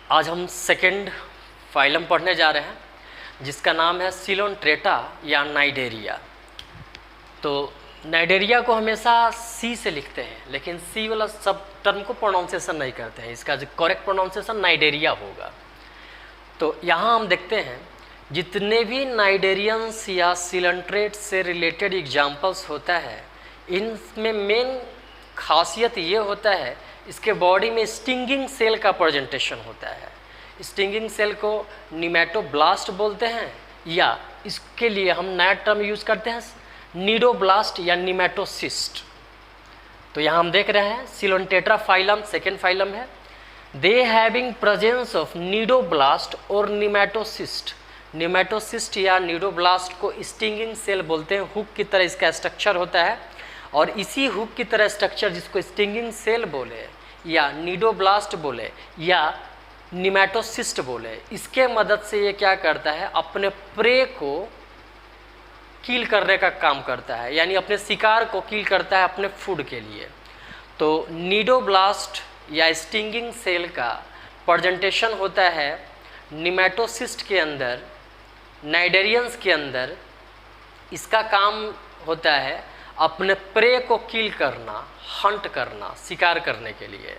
आज हम second phylum पढ़ने जा रहे हैं जिसका नाम है सिलोन्ट्रेटा या नाइडेरिया। तो नाइडेरिया को हमेशा सी से लिखते हैं, लेकिन सी वाला सब टर्म को प्रोनाउंसिएशन नहीं करते हैं। इसका जो करेक्ट प्रोनाउंसिएशन नाइडेरिया होगा। तो यहाँ हम देखते हैं जितने भी नाइडेरियंस या सिलोन्ट्रेट से रिलेटेड एग्जाम्पल्स होता है, इनमें मेन खासियत ये होता है इसके बॉडी में स्टिंगिंग सेल का प्रेजेंटेशन होता है। स्टिंगिंग सेल को निमेटोब्लास्ट बोलते हैं, या इसके लिए हम नया टर्म यूज़ करते हैं नीडोब्लास्ट या निमेटोसिस्ट। तो यहाँ हम देख रहे हैं सिलोन्ट्रेटा फाइलम सेकेंड फाइलम है। They having presence of cnidoblast और निमेटोसिस्ट। निमेटोसिस्ट या नीडोब्लास्ट को स्टिंगिंग सेल बोलते हैं। हुक की तरह इसका स्ट्रक्चर होता है, और इसी हुक की तरह स्ट्रक्चर जिसको स्टिंगिंग सेल बोले या नीडोब्लास्ट बोले या निमेटोसिस्ट बोले, इसके मदद से ये क्या करता है, अपने प्रे को किल करने का काम करता है, यानी अपने शिकार को किल करता है अपने फूड के लिए। तो नीडोब्लास्ट या स्टिंगिंग सेल का प्रेजेंटेशन होता है निमेटोसिस्ट के अंदर, नाइडेरियंस के अंदर। इसका काम होता है अपने प्रे को किल करना, हंट करना, शिकार करने के लिए।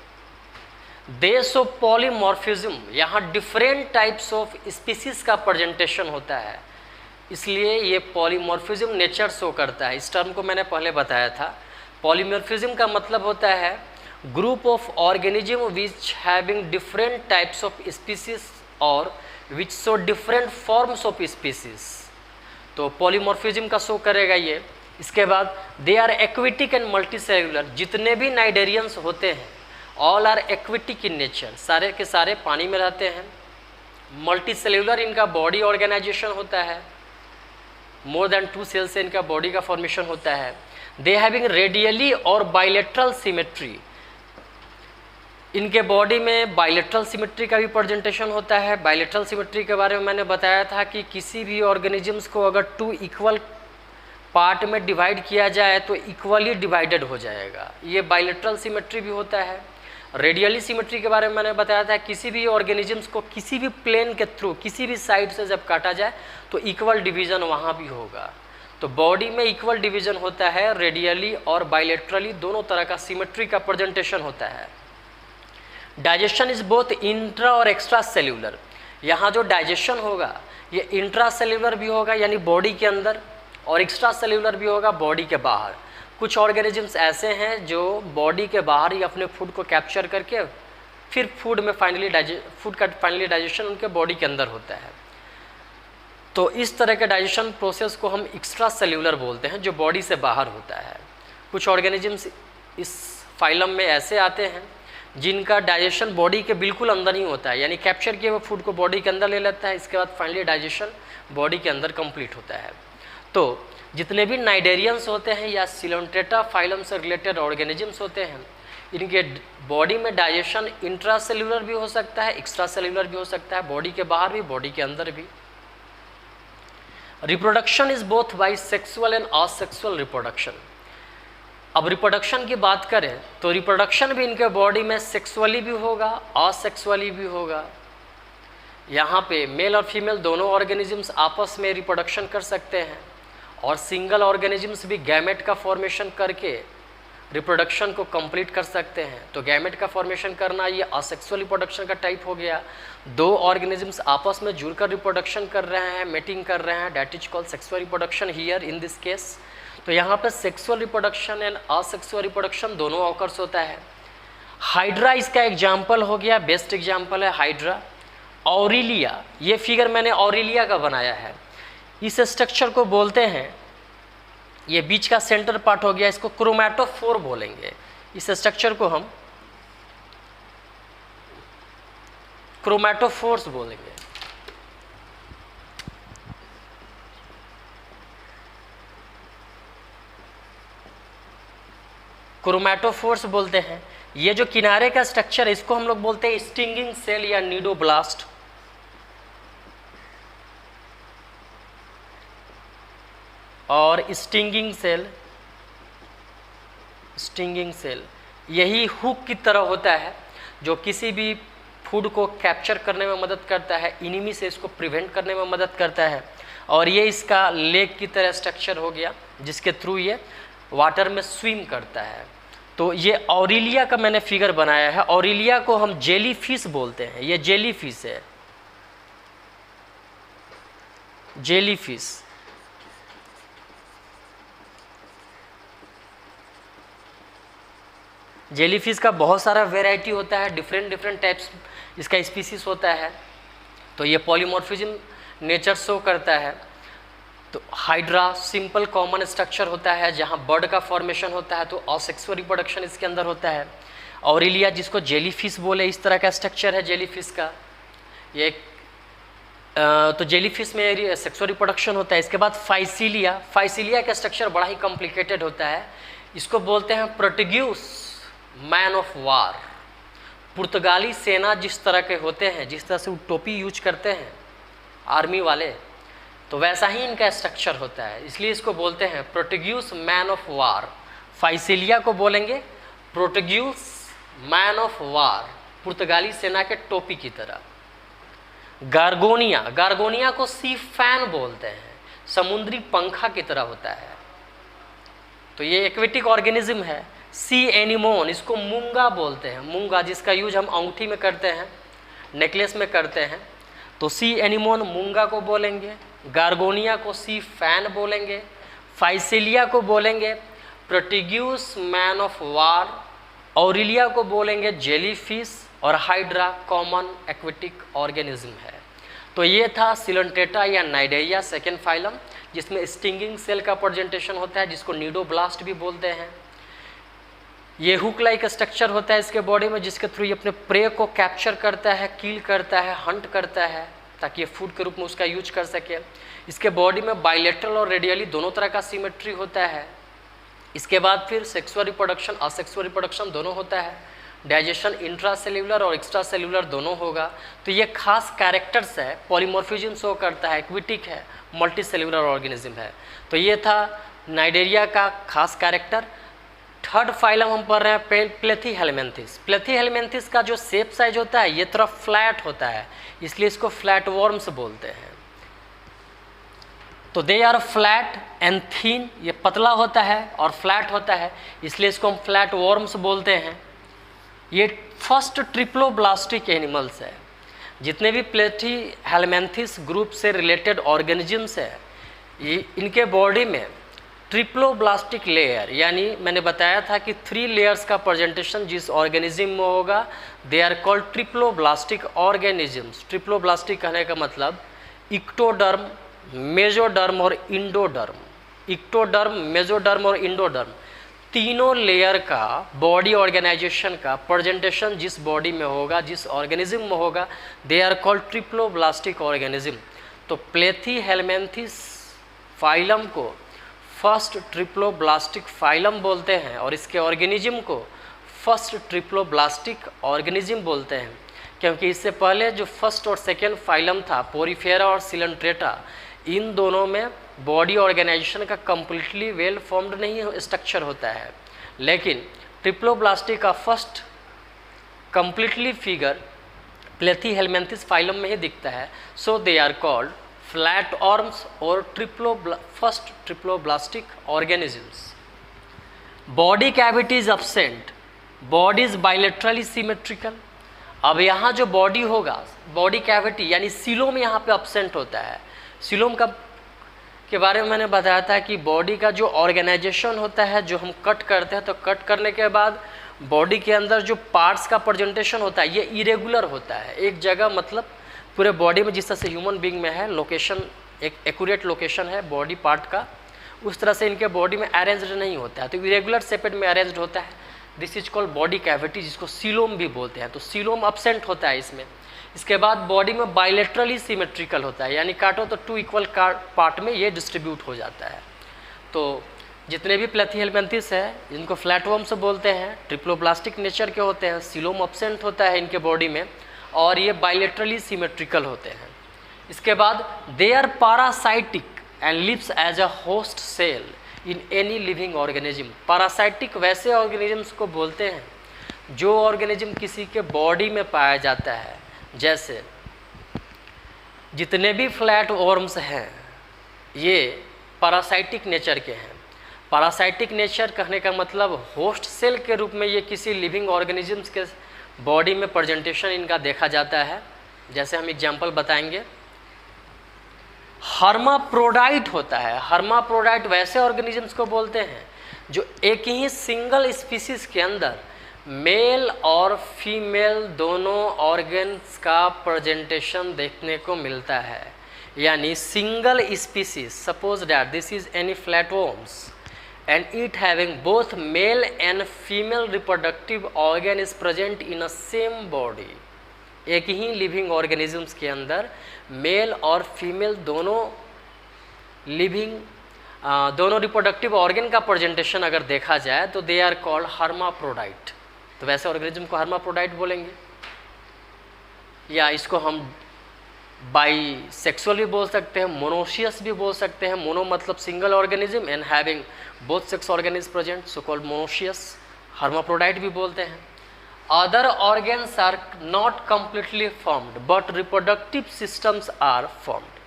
देश ऑफ पॉलीमॉर्फिज्म, यहाँ डिफरेंट टाइप्स ऑफ स्पीसीज का प्रेजेंटेशन होता है, इसलिए ये पॉलीमॉर्फिज्म नेचर शो करता है। इस टर्म को मैंने पहले बताया था। पॉलीमॉर्फिज्म का मतलब होता है group of organism which having different types of species और which show different forms of species. तो पॉलीमॉर्फिज्म का शो करेगा ये। इसके बाद they are aquatic and multicellular. जितने भी नाइडेरियंस होते हैं all are aquatic in nature, सारे के सारे पानी में रहते हैं। मल्टीसेलुलर इनका बॉडी ऑर्गेनाइजेशन होता है, मोर देन 2 सेल से इनका बॉडी का फॉर्मेशन होता है। दे हैविंग रेडियली और बाइलेटरल सिमेट्री। इनके बॉडी में बाइलेटरल सिमेट्री का भी प्रेजेंटेशन होता है। बाइलेटरल सिमेट्री के बारे में मैंने बताया था कि किसी भी ऑर्गेनिजम्स को अगर 2 इक्वल पार्ट में डिवाइड किया जाए तो इक्वली डिवाइडेड हो जाएगा। ये बाइलेटरल सिमेट्री भी होता है। रेडियली सिमेट्री के बारे में मैंने बताया था, किसी भी ऑर्गेनिजम्स को किसी भी प्लेन के थ्रू किसी भी साइड से जब काटा जाए तो इक्वल डिवीज़न वहाँ भी होगा। तो बॉडी में इक्वल डिवीज़न होता है, रेडियली और बाइलेटरली दोनों तरह का सिमेट्री का प्रेजेंटेशन होता है। डाइजेशन इज बोथ इंट्रा और एक्स्ट्रा सेल्यूलर। यहाँ जो डाइजेशन होगा ये इंट्रा सेल्यूलर भी होगा यानी बॉडी के अंदर, और एक्स्ट्रा सेल्यूलर भी होगा बॉडी के बाहर। कुछ ऑर्गेनिजम्स ऐसे हैं जो बॉडी के बाहर ही अपने फूड को कैप्चर करके फिर फूड का फाइनली डाइजेशन उनके बॉडी के अंदर होता है। तो इस तरह के डाइजेशन प्रोसेस को हम एक्स्ट्रा सेल्यूलर बोलते हैं, जो बॉडी से बाहर होता है। कुछ ऑर्गेनिजम्स इस फाइलम में ऐसे आते हैं जिनका डाइजेशन बॉडी के बिल्कुल अंदर ही होता है, यानी कैप्चर किए हुए फूड को बॉडी के अंदर ले लेता है, इसके बाद फाइनली डाइजेशन बॉडी के अंदर कंप्लीट होता है। तो जितने भी नाइडेरियंस होते हैं या सिलोन्ट्रेटा फाइलम से रिलेटेड ऑर्गेनिजम्स होते हैं, इनके बॉडी में डाइजेशन इंट्रा सेल्यूलर भी हो सकता है, एक्स्ट्रा सेल्यूलर भी हो सकता है, बॉडी के बाहर भी बॉडी के अंदर भी। Reproduction is both by sexual and asexual reproduction. अब रिप्रोडक्शन की बात करें तो रिप्रोडक्शन भी इनके बॉडी में सेक्सुअली भी होगा, असेक्सुअली भी होगा। यहाँ पे मेल और फीमेल दोनों ऑर्गेनिजम्स आपस में रिप्रोडक्शन कर सकते हैं, और सिंगल ऑर्गेनिजम्स भी गैमेट का फॉर्मेशन करके रिप्रोडक्शन को कंप्लीट कर सकते हैं। तो गैमेट का फॉर्मेशन करना ये असेक्सुअल रिप्रोडक्शन का टाइप हो गया। 2 ऑर्गेनिजम्स आपस में जुड़कर रिप्रोडक्शन कर रहे हैं, मेटिंग कर रहे हैं, that is called sexual reproduction here in this case. तो यहाँ पर sexual reproduction and asexual reproduction दोनों ऑकर्स होता है। हाइड्रा इसका एग्जाम्पल हो गया, बेस्ट एग्जाम्पल है हाइड्रा। ऑरिलिया, ये फिगर मैंने ऑरिलिया का बनाया है। इस स्ट्रक्चर को बोलते हैं, ये बीच का सेंटर पार्ट हो गया, इसको क्रोमैटोफोर बोलेंगे। इस स्ट्रक्चर को हम क्रोमैटोफोर्स बोलेंगे। क्रोमैटोफोर्स बोलते हैं। ये जो किनारे का स्ट्रक्चर है इसको हम लोग बोलते हैं स्टिंगिंग सेल या नीडोब्लास्ट। और स्टिंगिंग सेल यही हुक की तरह होता है, जो किसी भी फूड को कैप्चर करने में मदद करता है, इनिमी से इसको प्रिवेंट करने में मदद करता है। और ये इसका लेग की तरह स्ट्रक्चर हो गया जिसके थ्रू ये वाटर में स्विम करता है। तो ये ऑरिलिया का मैंने फिगर बनाया है। ऑरिलिया को हम जेली फिश बोलते हैं, ये जेली फिश है, जेली फिश। जेली फिश का बहुत सारा वेराइटी होता है, डिफरेंट टाइप्स इसका स्पीसीज होता है। तो ये पॉलीमॉर्फिज्म नेचर शो करता है। तो हाइड्रा सिंपल कॉमन स्ट्रक्चर होता है जहाँ बर्ड का फॉर्मेशन होता है, तो असेक्सुअल रिप्रोडक्शन इसके अंदर होता है। ऑरिलिया जिसको जेली फिश बोले, इस तरह का स्ट्रक्चर है जेली फिश का। ये तो जेली फिश में सेक्सुअल रिप्रोडक्शन होता है। इसके बाद फाइसिलिया, फाइसिलिया का स्ट्रक्चर बड़ा ही कॉम्प्लिकेटेड होता है। इसको बोलते हैं प्रोटेग्यूस मैन ऑफ वार। पुर्तगाली सेना जिस तरह के होते हैं, जिस तरह से वो टोपी यूज करते हैं आर्मी वाले, तो वैसा ही इनका स्ट्रक्चर होता है, इसलिए इसको बोलते हैं प्रोटेग्यूस मैन ऑफ वार। फाइसिलिया को बोलेंगे प्रोटेग्यूस मैन ऑफ वार, पुर्तगाली सेना के टोपी की तरह। गार्गोनिया, गार्गोनिया को सी फैन बोलते हैं, समुद्री पंखा की तरह होता है। तो ये एक्वेटिक ऑर्गेनिज्म है। सी एनिमोन, इसको मूंगा बोलते हैं, मूंगा जिसका यूज हम अंगूठी में करते हैं, नेकलेस में करते हैं। तो सी एनिमोन मूंगा को बोलेंगे, गार्गोनिया को सी फैन बोलेंगे, फाइसिलिया को बोलेंगे प्रोटेग्यूस मैन ऑफ वार, ऑरिलिया को बोलेंगे जेली फिश, और हाइड्रा कॉमन एक्वेटिक ऑर्गेनिज्म है। तो ये था सिलोन्ट्रेटा या नाइडेरिया सेकेंड फाइलम, जिसमें स्टिंगिंग सेल का प्रेजेंटेशन होता है, जिसको नीडोब्लास्ट भी बोलते हैं। ये हुक लाइक स्ट्रक्चर होता है इसके बॉडी में, जिसके थ्रू ये अपने प्रे को कैप्चर करता है, किल करता है, हंट करता है, ताकि ये फूड के रूप में उसका यूज कर सके। इसके बॉडी में बाइलेटरल और रेडियली दोनों तरह का सिमेट्री होता है। इसके बाद फिर सेक्सुअल रिप्रोडक्शन, असेक्सुअल रिप्रोडक्शन दोनों होता है। डाइजेशन इंट्रासेल्यूलर और एक्स्ट्रा सेल्यूलर दोनों होगा। तो ये खास कैरेक्टर्स है, पॉलीमॉर्फिज्म शो करता है, एक्विटिक है, मल्टी सेल्यूलर ऑर्गेनिज्म है। तो ये था नाइडेरिया का खास कैरेक्टर। थर्ड फाइलम हम पढ़ रहे हैं प्लेथीहेलमिन्थिस। प्लेथीहेलमिन्थिस का जो शेप साइज होता है ये थोड़ा फ्लैट होता है, इसलिए इसको फ्लैट वर्म्स बोलते हैं। तो they are flat and thin, ये पतला होता है और फ्लैट होता है, इसलिए इसको हम फ्लैट वर्म्स बोलते हैं। ये फर्स्ट ट्रिप्लोब्लास्टिक एनिमल्स है। जितने भी प्लेथीहेलमिन्थिस ग्रुप से रिलेटेड ऑर्गेनिजम्स है, ये इनके बॉडी में ट्रिप्लोब्लास्टिक लेयर, यानी मैंने बताया था कि 3 लेयर्स का प्रेजेंटेशन जिस ऑर्गेनिज्म में होगा, they are called triploblastic organisms. Triploblastic कहने का मतलब इक्टोडर्म, मेजोडर्म और इंडोडर्म। इक्टोडर्म, मेजोडर्म और इंडोडर्म तीनों लेयर का बॉडी ऑर्गेनाइजेशन का प्रेजेंटेशन जिस बॉडी में होगा, जिस ऑर्गेनिज्म में होगा, they are called triploblastic organism. तो प्लेथीहेलमिन्थिस फाइलम को फर्स्ट ट्रिप्लोब्लास्टिक फाइलम बोलते हैं और इसके ऑर्गेनिज्म को फर्स्ट ट्रिप्लोब्लास्टिक ऑर्गेनिज्म बोलते हैं, क्योंकि इससे पहले जो फर्स्ट और सेकेंड फाइलम था पोरीफेरा और सिलोन्ट्रेटा, इन दोनों में बॉडी ऑर्गेनाइजेशन का कम्प्लीटली वेल फॉर्म्ड नहीं स्ट्रक्चर होता है, लेकिन ट्रिप्लोब्लास्टिक का फर्स्ट कम्प्लीटली फिगर प्लेथीहेलमिन्थिस फाइलम में ही दिखता है। सो दे आर कॉल्ड फ्लैट ऑर्म्स और first triploblastic organisms. Body cavity is absent, body is bilaterally symmetrical. अब यहाँ जो बॉडी होगा, बॉडी कैविटी यानी सीलोम यहाँ पे एब्सेंट होता है। सीलोम का के बारे में मैंने बताया था कि बॉडी का जो ऑर्गेनाइजेशन होता है, जो हम कट करते हैं, तो कट करने के बाद बॉडी के अंदर जो पार्ट्स का प्रेजेंटेशन होता है ये इरेगुलर होता है। एक जगह मतलब पूरे बॉडी में जिस तरह से ह्यूमन बीइंग में है लोकेशन, एक एक्यूरेट लोकेशन है बॉडी पार्ट का, उस तरह से इनके बॉडी में अरेंज्ड नहीं होता है, तो इरेगुलर सेपेट में अरेंज्ड होता है। This is called body cavity, जिसको सीलोम भी बोलते हैं। तो सीलोम एब्सेंट होता है इसमें। इसके बाद बॉडी में बाइलेटरली सिमेट्रिकल होता है, यानी काटो तो 2 इक्वल पार्ट में ये डिस्ट्रीब्यूट हो जाता है। तो जितने भी प्लेथीहेलमिन्थिस है इनको फ्लैटवर्म्स बोलते हैं, ट्रिप्लोब्लास्टिक नेचर के होते हैं, सीलोम एब्सेंट होता है इनके बॉडी में, और ये बाइलेटरली सिमेट्रिकल होते हैं। इसके बाद they are parasitic and lives as a host cell in any living organism. Parasitic वैसे ऑर्गेनिजम्स को बोलते हैं जो ऑर्गेनिज्म किसी के बॉडी में पाया जाता है, जैसे जितने भी फ्लैट वॉर्म्स हैं ये पैरासाइटिक नेचर के हैं। पैरासाइटिक नेचर कहने का मतलब होस्ट सेल के रूप में ये किसी लिविंग ऑर्गेनिजम्स के बॉडी में प्रेजेंटेशन इनका देखा जाता है। जैसे हम एग्जांपल बताएंगे, हर्माप्रोडाइट होता है। हर्माप्रोडाइट वैसे ऑर्गेनिजम्स को बोलते हैं जो एक ही सिंगल स्पीसीज के अंदर मेल और फीमेल दोनों ऑर्गन्स का प्रेजेंटेशन देखने को मिलता है। यानी single species, suppose that this is any flatworms and it having both male and female reproductive organ is present in a same body। एक ही लिविंग ऑर्गेनिजम्स के अंदर मेल और फीमेल दोनों रिप्रोडक्टिव ऑर्गन का प्रेजेंटेशन अगर देखा जाए तो दे आर कॉल्ड हर्माप्रोडाइट। तो वैसे ऑर्गेनिज्म को हर्माप्रोडाइट बोलेंगे, या इसको हम बाईसेक्सुअल भी बोल सकते हैं, मोनोशियस भी बोल सकते हैं। मोनो मतलब single organism and having both sex organism present, so called monoecious. Hermaphrodite भी बोलते हैं। Other organs are not completely formed but reproductive systems are formed.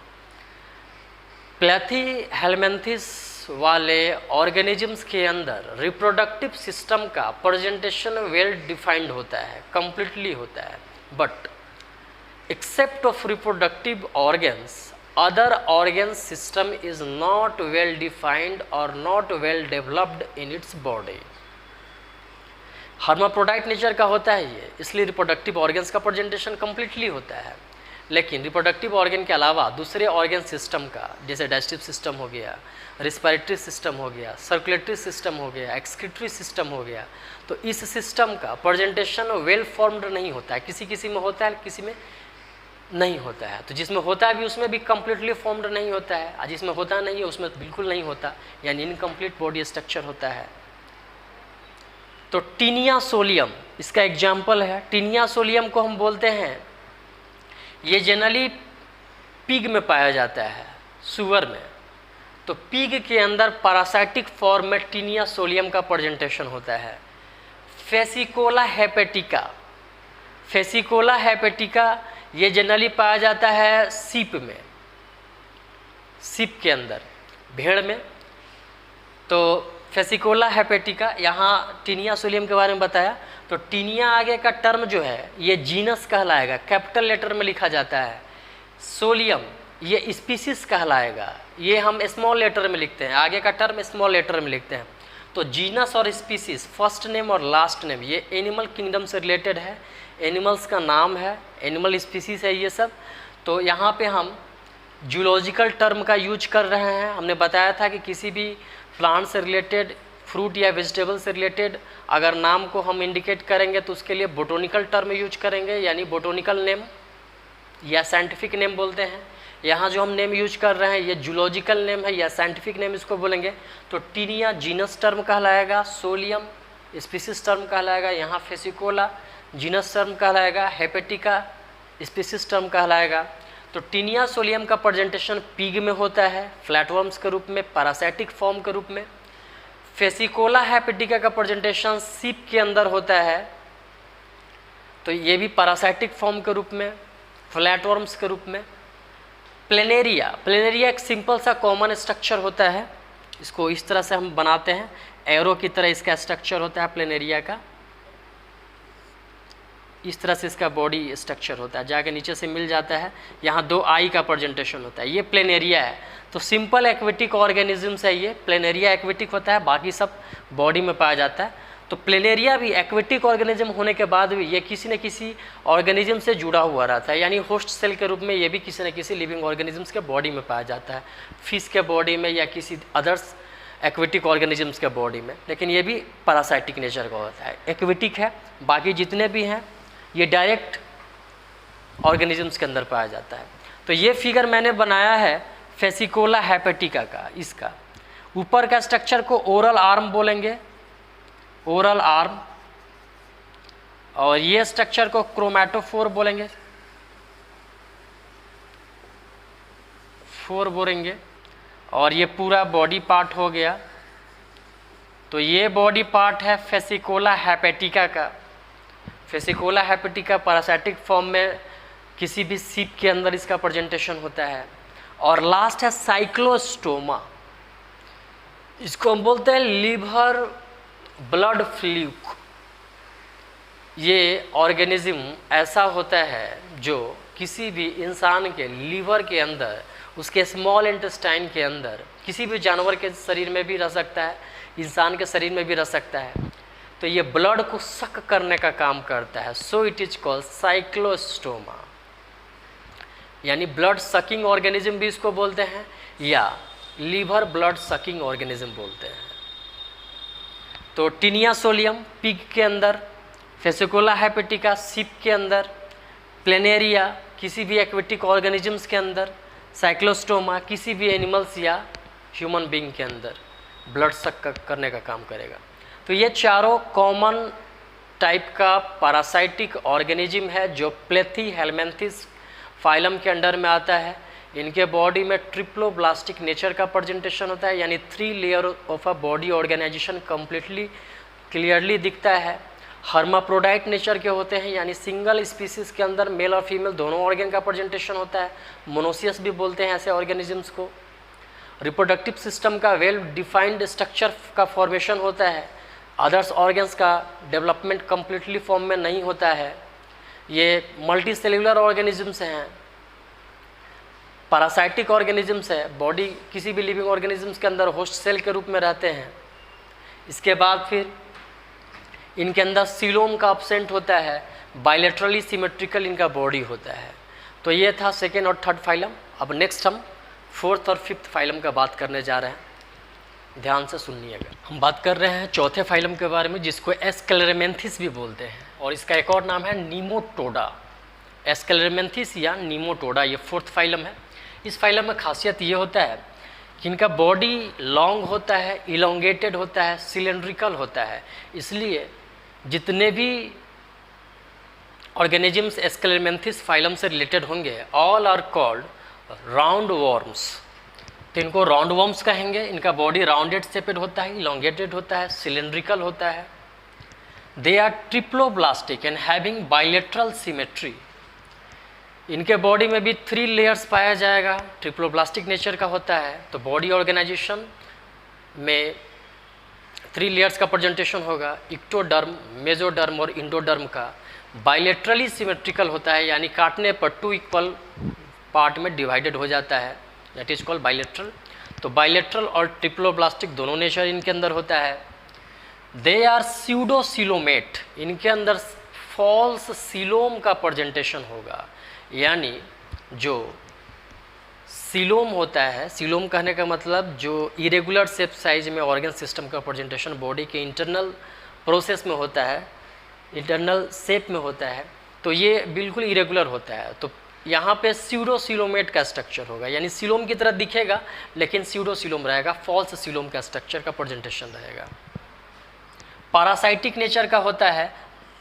Platyhelminthes वाले ऑर्गेनिजम्स के अंदर रिप्रोडक्टिव सिस्टम का प्रेजेंटेशन वेल डिफाइंड होता है, कंप्लीटली होता है। But except of reproductive organs, other organ system is not well defined or not well developed in its body। Hermaphrodite nature का होता है ये, इसलिए रिप्रोडक्टिव ऑर्गन्स का प्रेजेंटेशन कम्प्लीटली होता है। लेकिन रिप्रोडक्टिव ऑर्गन के अलावा दूसरे ऑर्गन सिस्टम का, जैसे डाइजेस्टिव सिस्टम हो गया, रिस्पिरेटरी सिस्टम हो गया, सर्कुलेटरी सिस्टम हो गया, एक्सक्रीटरी सिस्टम हो गया, तो इस सिस्टम का प्रेजेंटेशन वेल फॉर्म्ड नहीं होता है। किसी किसी में होता है, किसी में नहीं होता है। तो जिसमें होता है भी उसमें भी कम्प्लीटली फॉर्म्ड नहीं होता है, और जिसमें होता नहीं है उसमें बिल्कुल नहीं होता, यानी इनकम्प्लीट बॉडी स्ट्रक्चर होता है। तो टीनिया सोलियम इसका एग्जाम्पल है। टीनिया सोलियम को हम बोलते हैं, ये जनरली पिग में पाया जाता है, सुअर में। तो पिग के अंदर पैरासाइटिक फॉर्म में टीनिया सोलियम का प्रेजेंटेशन होता है। फेसिकोला हेपेटिका, फेसिकोला हेपेटिका ये जनरली पाया जाता है सीप में, सीप के अंदर, भेड़ में। तो फेसिकोला हेपेटिका, यहाँ टीनिया सोलियम के बारे में बताया। तो टीनिया आगे का टर्म जो है ये जीनस कहलाएगा, कैपिटल लेटर में लिखा जाता है। सोलियम ये स्पीसीज कहलाएगा, ये हम स्मॉल लेटर में लिखते हैं, आगे का टर्म स्मॉल लेटर में लिखते हैं। तो जीनस और स्पीसीज, फर्स्ट नेम और लास्ट नेम, ये एनिमल किंगडम से रिलेटेड है, एनिमल्स का नाम है, एनिमल स्पीसीज है ये सब। तो यहाँ पे हम जूलॉजिकल टर्म का यूज कर रहे हैं। हमने बताया था कि किसी भी प्लांट से रिलेटेड, फ्रूट या वेजिटेबल से रिलेटेड अगर नाम को हम इंडिकेट करेंगे तो उसके लिए बोटोनिकल टर्म यूज करेंगे, यानी बोटोनिकल नेम या साइंटिफिक नेम बोलते हैं। यहाँ जो हम नेम यूज कर रहे हैं ये जूलॉजिकल नेम है या साइंटिफिक नेम इसको बोलेंगे। तो टीनिया जीनस टर्म कहलाएगा, सोलियम स्पीसीज टर्म कहलाएगा, यहाँ फेसिकोला जीनस टर्म कहलाएगा, हेपेटिका स्पीसीज टर्म कहलाएगा। तो टीनिया सोलियम का प्रेजेंटेशन पिग में होता है, फ्लैटवर्म्स के रूप में, पैरासाइटिक फॉर्म के रूप में। फेसिकोला हेपेटिका का प्रेजेंटेशन सीप के अंदर होता है, तो ये भी पैरासाइटिक फॉर्म के रूप में, फ्लैटवर्म्स के रूप में। प्लेनेरिया, प्लेनेरिया एक सिंपल सा कॉमन स्ट्रक्चर होता है, इसको इस तरह से हम बनाते हैं, एरो की तरह इसका स्ट्रक्चर होता है प्लेनेरिया का। इस तरह से इसका बॉडी स्ट्रक्चर होता है, जाके नीचे से मिल जाता है, यहाँ 2 आई का प्रेजेंटेशन होता है। ये प्लेनेरिया है। तो सिंपल एक्वेटिक ऑर्गेनिजम्स है ये, प्लेनेरिया एक्वेटिक होता है, बाकी सब बॉडी में पाया जाता है। तो प्लेनेरिया भी एक्वेटिक ऑर्गेनिज्म होने के बाद भी ये किसी न किसी ऑर्गेनिज्म से जुड़ा हुआ रहता है, यानी होस्ट सेल के रूप में ये भी किसी न किसी लिविंग ऑर्गेनिजम्स के बॉडी में पाया जाता है, फिश के बॉडी में या किसी अदर्स एक्वेटिक ऑर्गेनिजम्स के बॉडी में। लेकिन ये भी पैरासाइटिक नेचर का होता है, एक्वेटिक है। बाकी जितने भी हैं ये डायरेक्ट ऑर्गेनिजम्स के अंदर पाया जाता है। तो ये फिगर मैंने बनाया है फेसिकोला हेपेटिका का। इसका ऊपर का स्ट्रक्चर को ओरल आर्म बोलेंगे, ओरल आर्म, और ये स्ट्रक्चर को क्रोमैटोफोर बोलेंगे, फोर बोलेंगे। और ये पूरा बॉडी पार्ट हो गया। तो ये बॉडी पार्ट है फेसिकोला हेपेटिका का। फेसिकोला हेपेटिका पैरासाइटिक फॉर्म में किसी भी सीप के अंदर इसका प्रेजेंटेशन होता है। और लास्ट है साइक्लोस्टोमा, इसको हम बोलते हैं लीवर ब्लड फ्लूक। ये ऑर्गेनिज्म ऐसा होता है जो किसी भी इंसान के लीवर के अंदर, उसके स्मॉल इंटेस्टाइन के अंदर, किसी भी जानवर के शरीर में भी रह सकता है, इंसान के शरीर में भी रह सकता है। तो ये ब्लड को सक करने का काम करता है, so it is called Cyclostoma, यानी ब्लड सकिंग ऑर्गेनिज्म भी इसको बोलते हैं या लीवर ब्लड सकिंग ऑर्गेनिज्म बोलते हैं। तो टीनिया सोलियम पिग के अंदर, फेसिकोला हेपेटिका सीप के अंदर, प्लेनेरिया किसी भी एक्वेटिक ऑर्गेनिजम्स के अंदर, साइक्लोस्टोमा किसी भी एनिमल्स या ह्यूमन बीइंग के अंदर ब्लड सक करने का काम करेगा। तो ये चारों कॉमन टाइप का पैरासाइटिक ऑर्गेनिज्म है जो प्लेथी हेलमेंथिस फाइलम के अंडर में आता है। इनके बॉडी में ट्रिप्लोब्लास्टिक नेचर का प्रेजेंटेशन होता है, यानी 3 layer of a body organisation completely clearly दिखता है। हर्माप्रोडाइट नेचर के होते हैं, यानी सिंगल स्पीसीज के अंदर मेल और फीमेल दोनों ऑर्गन का प्रेजेंटेशन होता है। मोनोसियस भी बोलते हैं ऐसे ऑर्गेनिजम्स को। रिप्रोडक्टिव सिस्टम का वेल डिफाइंड स्ट्रक्चर का फॉर्मेशन होता है। अदर्स ऑर्गन्स का डेवलपमेंट कम्प्लीटली फॉर्म में नहीं होता है। ये मल्टी सेल्यूलर ऑर्गेनिजम्स हैं, पैरासाइटिक ऑर्गेनिजम्स है, बॉडी किसी भी लिविंग ऑर्गेनिजम्स के अंदर होस्ट सेल के रूप में रहते हैं। इसके बाद फिर इनके अंदर सीलोम का एब्सेंट होता है, बायलैटरली सिमेट्रिकल इनका बॉडी होता है। तो ये था सेकेंड और थर्ड फाइलम। अब नेक्स्ट हम फोर्थ और फिफ्थ फाइलम का बात करने जा रहे हैं, ध्यान से सुनिएगा। हम बात कर रहे हैं चौथे फाइलम के बारे में, जिसको एस्केलेरेमेंथिस भी बोलते हैं, और इसका एक और नाम है नीमोटोडा। एस्केलेरेमेंथिस या नीमोटोडा ये फोर्थ फाइलम है। इस फाइलम में खासियत ये होता है कि इनका बॉडी लॉन्ग होता है, इलोंगेटेड होता है, सिलेंड्रिकल होता है। इसलिए जितने भी ऑर्गेनिजम्स एस्केलेरेमेंथिस फाइलम से रिलेटेड होंगे, all are called round worms. तो इनको राउंड वॉर्म्स कहेंगे। इनका बॉडी राउंडेड शेपेड होता है, इलोंगेटेड होता है, सिलेंड्रिकल होता है। They are triploblastic and having bilateral symmetry. इनके बॉडी में भी 3 लेयर्स पाया जाएगा, ट्रिप्लोब्लास्टिक नेचर का होता है। तो बॉडी ऑर्गेनाइजेशन में 3 लेयर्स का प्रेजेंटेशन होगा, इक्टोडर्म, मेजोडर्म और इंडोडर्म का। बायलैटरली सिमेट्रिकल होता है, यानी काटने पर 2 इक्वल पार्ट में डिवाइडेड हो जाता है, दैट इज कॉल्ड बायलैटरल। तो बायलैटरल और ट्रिप्लोब्लास्टिक दोनों नेचर इनके अंदर होता है। दे आर स्यूडोसिलोमेट, इनके अंदर फॉल्स सिलोम का प्रेजेंटेशन होगा, यानी जो सिलोम होता है, सिलोम कहने का मतलब जो इरेगुलर शेप साइज में ऑर्गन सिस्टम का प्रेजेंटेशन बॉडी के इंटरनल प्रोसेस में होता है, इंटरनल शेप में होता है, तो ये बिल्कुल इरेगुलर होता है। तो यहाँ पे स्यूडोसिलोमेट का स्ट्रक्चर होगा, यानी सिलोम की तरह दिखेगा लेकिन स्यूडोसिलोम रहेगा, फॉल्स सिलोम का स्ट्रक्चर का प्रेजेंटेशन रहेगा। पैरासाइटिक नेचर का होता है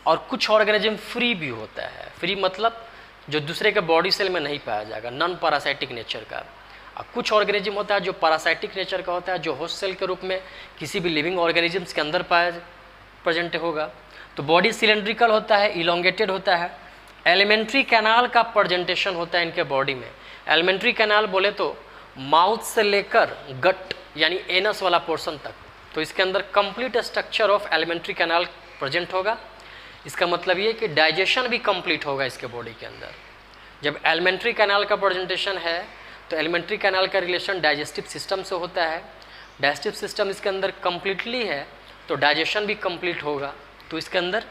और कुछ ऑर्गेनिज्म फ्री भी होता है। फ्री मतलब जो दूसरे के बॉडी सेल में नहीं पाया जाएगा, नॉन पैरासाइटिक नेचर का। और कुछ ऑर्गेनिज्म होता है जो पैरासाइटिक नेचर का होता है, जो होस्ट सेल के रूप में किसी भी लिविंग ऑर्गेनिजम्स के अंदर प्रेजेंट होगा। तो बॉडी सिलेंड्रिकल होता है, इलोंगेटेड होता है। एलिमेंट्री कैनाल का प्रेजेंटेशन होता है इनके बॉडी में। एलिमेंट्री कैनाल बोले तो माउथ से लेकर गट यानी एनस वाला पोर्शन तक, तो इसके अंदर complete structure of alimentary canal present होगा। इसका मतलब ये कि डाइजेशन भी कंप्लीट होगा इसके बॉडी के अंदर। जब एलिमेंट्री कैनाल का प्रेजेंटेशन है तो एलिमेंट्री कैनाल का रिलेशन डाइजेस्टिव सिस्टम से होता है। डाइजेस्टिव सिस्टम इसके अंदर कंप्लीटली है तो डाइजेशन भी कंप्लीट होगा। तो इसके अंदर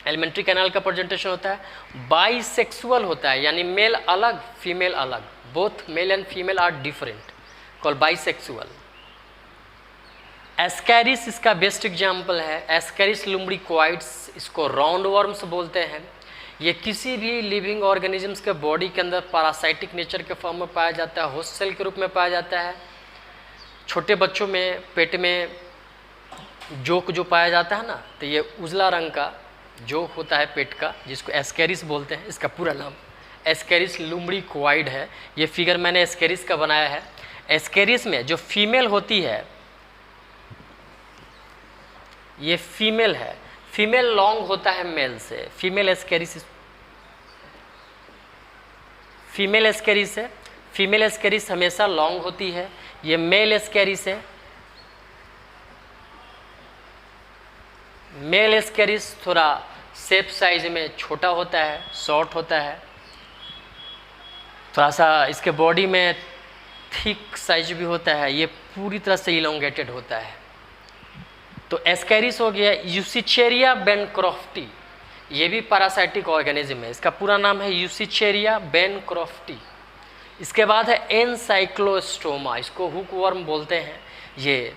एलिमेंट्री कैनाल का प्रेजेंटेशन होता है। बाइसेक्सुअल होता है, यानी मेल अलग फीमेल अलग, both male and female are different, called bisexual. Ascaris इसका बेस्ट एग्जाम्पल है। एस्कैरिस लुम्ब्रिकोइड्स, इसको राउंड वर्म्स बोलते हैं। ये किसी भी लिविंग ऑर्गेनिजम्स के बॉडी के अंदर पैरासाइटिक नेचर के फॉर्म में पाया जाता है, होस्ट सेल के रूप में पाया जाता है। छोटे बच्चों में पेट में जोक जो पाया जाता है ना, तो ये उजला रंग का जोक होता है पेट का, जिसको एस्कैरिस बोलते हैं। इसका पूरा नाम एस्कैरिस लुम्ब्रिकोइड है। ये फिगर मैंने एस्कैरिस का बनाया है। एस्कैरिस में जो फीमेल होती है, ये फीमेल है, फीमेल लॉन्ग होता है मेल से। फीमेल एस्कैरिस फीमेल एस्केरिस है। फीमेल एस्केरिस हमेशा लॉन्ग होती है। ये मेल एस्केरिस है। मेल एस्केरिस थोड़ा शेप साइज में छोटा होता है, शॉर्ट होता है, थोड़ा सा इसके बॉडी में थिक साइज भी होता है। ये पूरी तरह से इलोंगेटेड होता है। तो एस्केरिस हो गया। यूसिचेरिया बेनक्रॉफ्टी, ये भी पैरासाइटिक ऑर्गेनिज्म है। इसका पूरा नाम है यूसिचेरिया बेनक्रॉफ्टी। इसके बाद है एनसाइक्लोस्टोमा, इसको हुकवर्म बोलते हैं, ये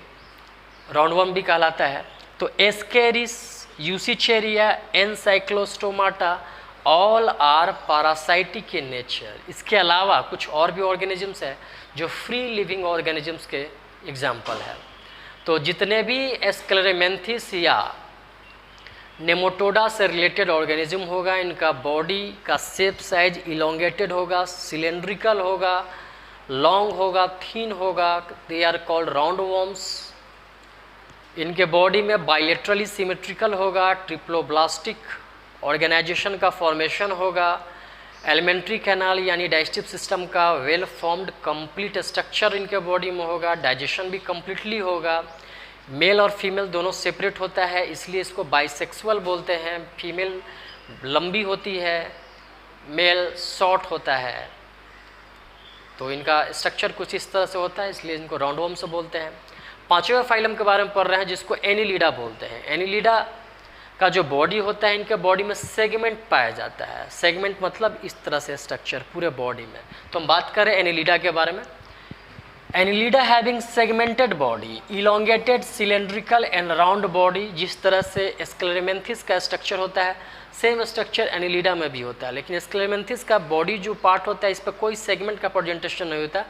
राउंडवर्म भी कहलाता है। तो Ascaris, Wuchereria, Ancylostoma all are parasitic in nature. इसके अलावा कुछ और भी ऑर्गेनिजम्स हैं जो फ्री लिविंग ऑर्गेनिजम्स के एग्जाम्पल है। तो जितने भी एस्क्लेरेमेंथिस या नेमाटोडा से रिलेटेड ऑर्गेनिज्म होगा, इनका बॉडी का शेप साइज इलोंगेटेड होगा, सिलेंड्रिकल होगा, लॉन्ग होगा, थीन होगा। They are called roundworms. इनके बॉडी में बाइलेटरली सिमेट्रिकल होगा, ट्रिप्लोब्लास्टिक ऑर्गेनाइजेशन का फॉर्मेशन होगा, एलिमेंट्री कैनाल यानी डाइजेस्टिव सिस्टम का वेल फॉर्म्ड कंप्लीट स्ट्रक्चर इनके बॉडी में होगा, डाइजेशन भी कम्प्लीटली होगा। मेल और फीमेल दोनों सेपरेट होता है, इसलिए इसको बाइसेक्सुअल बोलते हैं। फीमेल लंबी होती है, मेल शॉर्ट होता है। तो इनका स्ट्रक्चर कुछ इस तरह से होता है, इसलिए इनको राउंडवर्म से बोलते हैं। पांचवें फाइलम के बारे में पढ़ रहे हैं जिसको एनिलिडा बोलते हैं। एनिलिडा का जो बॉडी होता है, इनके बॉडी में सेगमेंट पाया जाता है। सेगमेंट मतलब इस तरह से स्ट्रक्चर पूरे बॉडी में। तो हम बात करें एनिलिडा के बारे में। Annelida having segmented body, elongated, cylindrical and round body. जिस तरह से स्क्लेरेमेंथिस का स्ट्रक्चर होता है, सेम स्ट्रक्चर एनिलिडा में भी होता है, लेकिन स्क्लेरेमेंथिस का बॉडी जो पार्ट होता है, इस पर कोई सेगमेंट का प्रेजेंटेशन नहीं होता।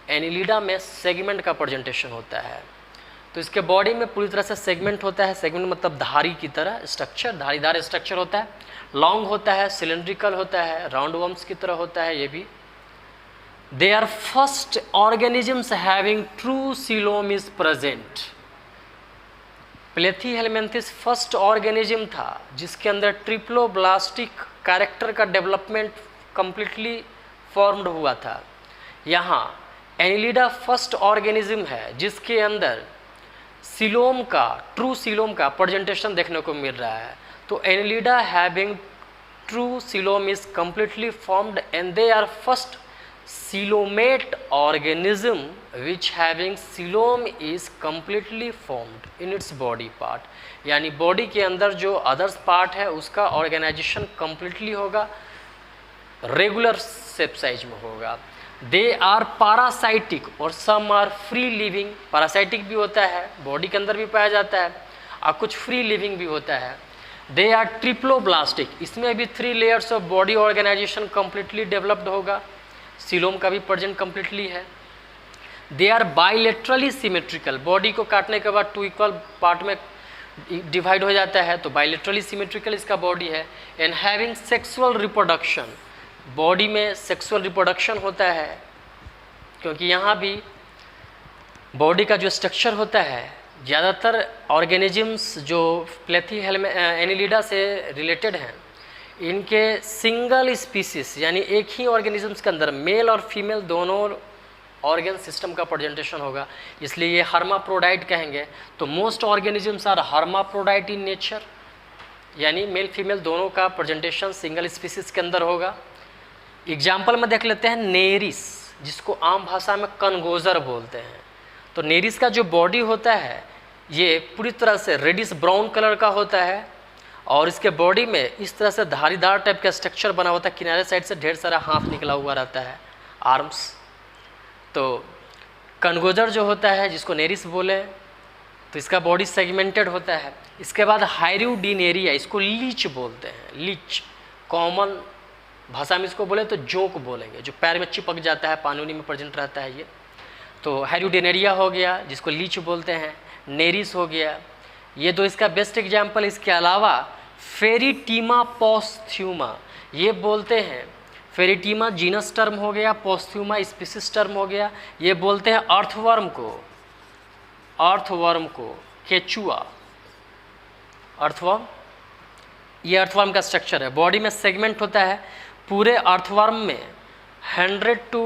एनिलिडा में सेगमेंट का प्रेजेंटेशन होता है। तो इसके बॉडी में पूरी तरह से सेगमेंट होता है। सेगमेंट मतलब धारी की तरह स्ट्रक्चर, धारीदार स्ट्रक्चर होता है, लॉन्ग होता है, सिलेंड्रिकल होता है, राउंड वर्म्स की तरह होता है ये भी। They are first organisms having true coelom is present. Platyhelminthes first organism था जिसके अंदर ट्रिप्लोब्लास्टिक कैरेक्टर का डेवलपमेंट कंप्लीटली फॉर्म्ड हुआ था। यहाँ एनिलिडा फर्स्ट ऑर्गेनिज्म है जिसके अंदर सीलोम का, ट्रू सीलोम का प्रेजेंटेशन देखने को मिल रहा है। तो annelida having true coelom is completely formed and they are first coelomate organism which having coelom is completely formed in its body part. यानी बॉडी के अंदर जो अदर्स पार्ट है उसका ऑर्गेनाइजेशन कंप्लीटली होगा, रेगुलर शेप साइज में होगा। They are parasitic और some are free living. Parasitic भी होता है, बॉडी के अंदर भी पाया जाता है, और कुछ फ्री लिविंग भी होता है। दे आर ट्रिप्लोब्लास्टिक, इसमें भी 3 layers of body organisation completely developed होगा। सीलोम का भी प्रेजेंट कंप्लीटली है। They are bilaterally symmetrical, body को काटने के बाद 2 इक्वल पार्ट में डिवाइड हो जाता है, तो बाइलेटरली सिमेट्रिकल इसका बॉडी है। And having sexual reproduction, body में सेक्सुअल रिप्रोडक्शन होता है, क्योंकि यहाँ भी बॉडी का जो स्ट्रक्चर होता है, ज़्यादातर ऑर्गेनिजम्स जो एनिलिडा से रिलेटेड हैं, इनके सिंगल स्पीसीज यानी एक ही ऑर्गेनिजम्स के अंदर मेल और फीमेल दोनों ऑर्गन सिस्टम का प्रेजेंटेशन होगा, इसलिए ये हर्माफ्रोडाइट कहेंगे। तो most organisms are hermaphrodite in nature, यानी मेल फीमेल दोनों का प्रेजेंटेशन सिंगल स्पीसीज के अंदर होगा। एग्जाम्पल में देख लेते हैं नेरिस, जिसको आम भाषा में कनगोजर बोलते हैं। तो नेरिस का जो बॉडी होता है ये पूरी तरह से रेडिश ब्राउन कलर का होता है, और इसके बॉडी में इस तरह से धारीदार टाइप का स्ट्रक्चर बना होता है, किनारे साइड से ढेर सारा हाथ निकला हुआ रहता है, आर्म्स। तो कनगोजर जो होता है, जिसको नेरिस बोले, तो इसका बॉडी सेगमेंटेड होता है। इसके बाद हायरियोडिनेरिया, इसको लीच बोलते हैं। लीच कॉमन भाषा में इसको बोले तो जोंक बोलेंगे, जो पैर में चिपक जाता है, पानी में प्रेजेंट रहता है ये। तो हायरियोडिनेरिया हो गया, जिसको लीच बोलते हैं। नेरिस हो गया, ये दो इसका बेस्ट एग्जाम्पल। इसके अलावा फेरिटीमा पोस्थ्यूमा, ये बोलते हैं, फेरिटीमा जीनस टर्म हो गया, पोस्थ्यूमा स्पीसीज टर्म हो गया। ये बोलते हैं अर्थवर्म को केचुआ, अर्थवर्म। ये अर्थवर्म का स्ट्रक्चर है, बॉडी में सेगमेंट होता है। पूरे अर्थवर्म में 100 to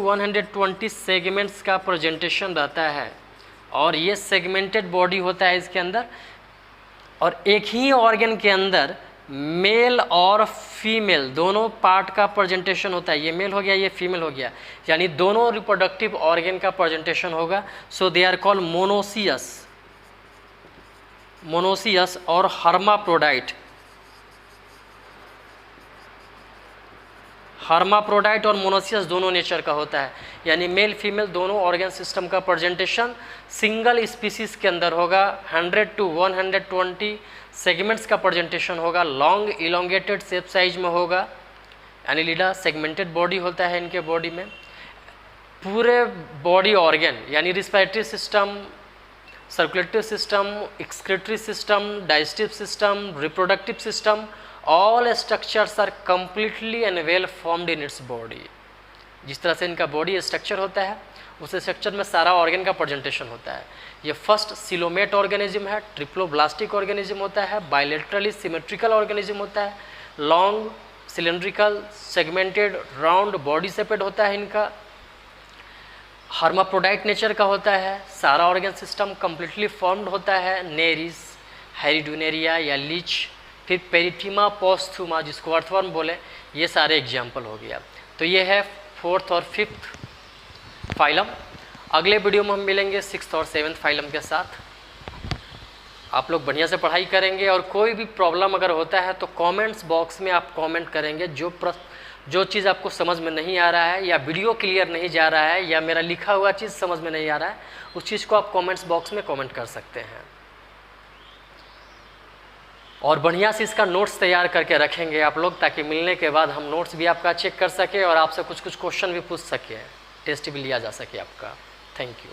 120 सेगमेंट्स का प्रेजेंटेशन रहता है, और ये सेगमेंटेड बॉडी होता है इसके अंदर, और एक ही ऑर्गन के अंदर मेल और फीमेल दोनों पार्ट का प्रेजेंटेशन होता है। ये मेल हो गया, ये फीमेल हो गया, यानी दोनों रिप्रोडक्टिव ऑर्गन का प्रेजेंटेशन होगा। सो दे आर कॉल्ड मोनोसियस और हर्माप्रोडाइट। हर्माप्रोडाइट और मोनोसियस दोनों नेचर का होता है, यानी मेल फीमेल दोनों ऑर्गन सिस्टम का प्रेजेंटेशन सिंगल स्पीसीज के अंदर होगा। 100 to 120 सेगमेंट्स का प्रेजेंटेशन होगा, लॉन्ग इलोंगेटेड शेप साइज में होगा। एनिलिडा सेगमेंटेड बॉडी होता है इनके बॉडी में। पूरे बॉडी ऑर्गन यानी respiratory system, circulatory system, excretory system, digestive system, reproductive system, all structures are completely and well formed in its body. जिस तरह से इनका बॉडी स्ट्रक्चर होता है, उस स्ट्रक्चर में सारा ऑर्गन का प्रेजेंटेशन होता है। ये फर्स्ट सिलोमेट ऑर्गेनिज्म है, ट्रिप्लोब्लास्टिक ऑर्गेनिज्म होता है, बायलेटरली सिमेट्रिकल ऑर्गेनिज्म होता है, long cylindrical segmented round body shaped होता है इनका, हर्माप्रोडाइट नेचर का होता है, सारा ऑर्गन सिस्टम कम्प्लीटली फॉर्म्ड होता है। नेरिस, हेरिडुनेरिया या लीच, फिर पेरिटीमा पोस्थुमा जिसको अर्थवर्म बोले, ये सारे एग्जाम्पल हो गया। तो ये है 4th और 5th फाइलम। अगले वीडियो में हम मिलेंगे 6th और 7th फाइलम के साथ। आप लोग बढ़िया से पढ़ाई करेंगे, और कोई भी प्रॉब्लम अगर होता है तो कमेंट्स बॉक्स में आप कमेंट करेंगे। जो चीज़ आपको समझ में नहीं आ रहा है, या वीडियो क्लियर नहीं जा रहा है, या मेरा लिखा हुआ चीज़ समझ में नहीं आ रहा है, उस चीज़ को आप कमेंट्स बॉक्स में कमेंट कर सकते हैं। और बढ़िया से इसका नोट्स तैयार करके रखेंगे आप लोग, ताकि मिलने के बाद हम नोट्स भी आपका चेक कर सके और आपसे कुछ क्वेश्चन भी पूछ सके, टेस्ट भी लिया जा सके आपका। Thank you.